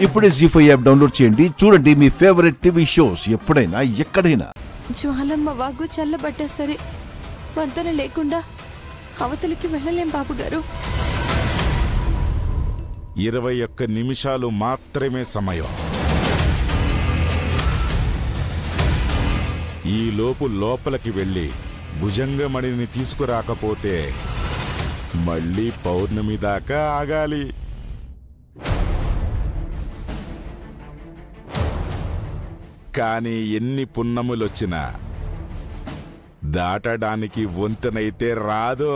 ఇప్పుడే జీ5 app download చేయండి. చూడండి మీ ఫేవరెట్ టీవీ షోస్ ఎప్పుడైనా ఎక్కడైనా. జ్వాలమ్మ వాగు చల్లబట్టే సరే వంతెన లేకుండా అవతలికి వెళ్ళలేం బాబుగారు. 21 నిమిషాలు మాత్రమే సమయం. ఈ లోపు లోపలికి వెళ్ళి భుజంగమణిని తీసుకురాకపోతే మళ్ళీ పౌర్ణమి దాకా ఆగాలి. కానీ ఎన్ని పున్నములొచ్చినా దాటడానికి వంతెనైతే రాదు.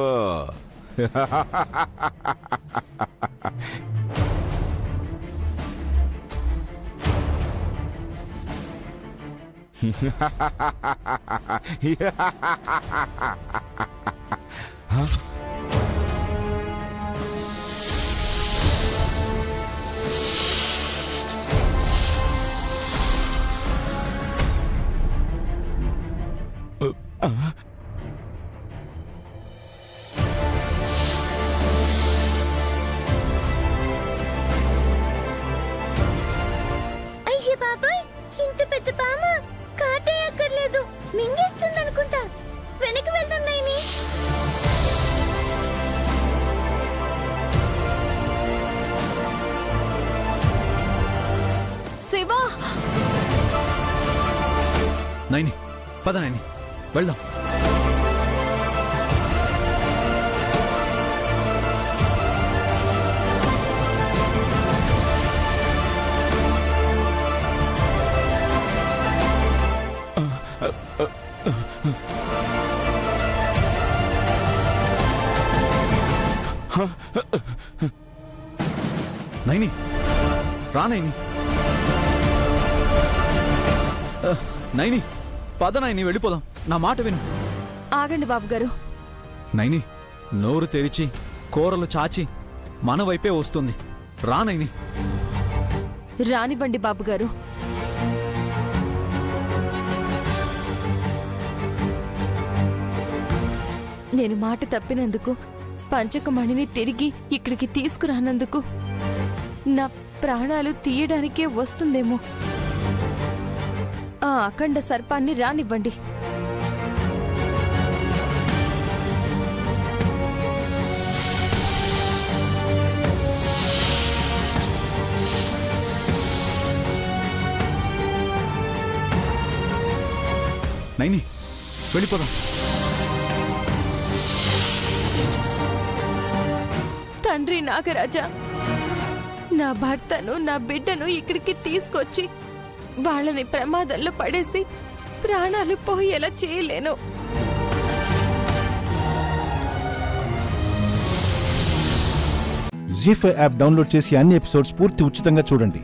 అయ్యే బాబాయ్, ఇంత పెద్ద పామ కాటే అక్కర్లేదు, మింగేస్తుంది అనుకుంటా. వెనక్కి వెళ్దాం నైని. శివా, నైని పద నైని వెళ్దాం. నైని రా నైని. నైని పద నైని వెళ్ళిపోదాం. నా మాట విను. ఆగండి బాబుగారు. నైని నోరు తెరిచి కూరలు చాచి మన వైపే వస్తుంది. రా నైని. రానివ్వండి బాబుగారు. నేను మాట తప్పినందుకు, పంచకమణిని తిరిగి ఇక్కడికి తీసుకురానందుకు నా ప్రాణాలు తీయడానికే వస్తుందేమో. ఆ అఖండ సర్పాన్ని రానివ్వండి. నైని వెళ్ళిపోదాం. తండ్రి నాగరాజా, నా భర్తను నా బిడ్డను ఇక్కడికి తీసుకొచ్చి వాళ్ళని ప్రమాదంలో పడేసి ప్రాణాలు పోయేలా చేయలేను. జీ5 యాప్ డౌన్లోడ్ చేసి అన్ని ఎపిసోడ్స్ పూర్తి ఉచితంగా చూడండి.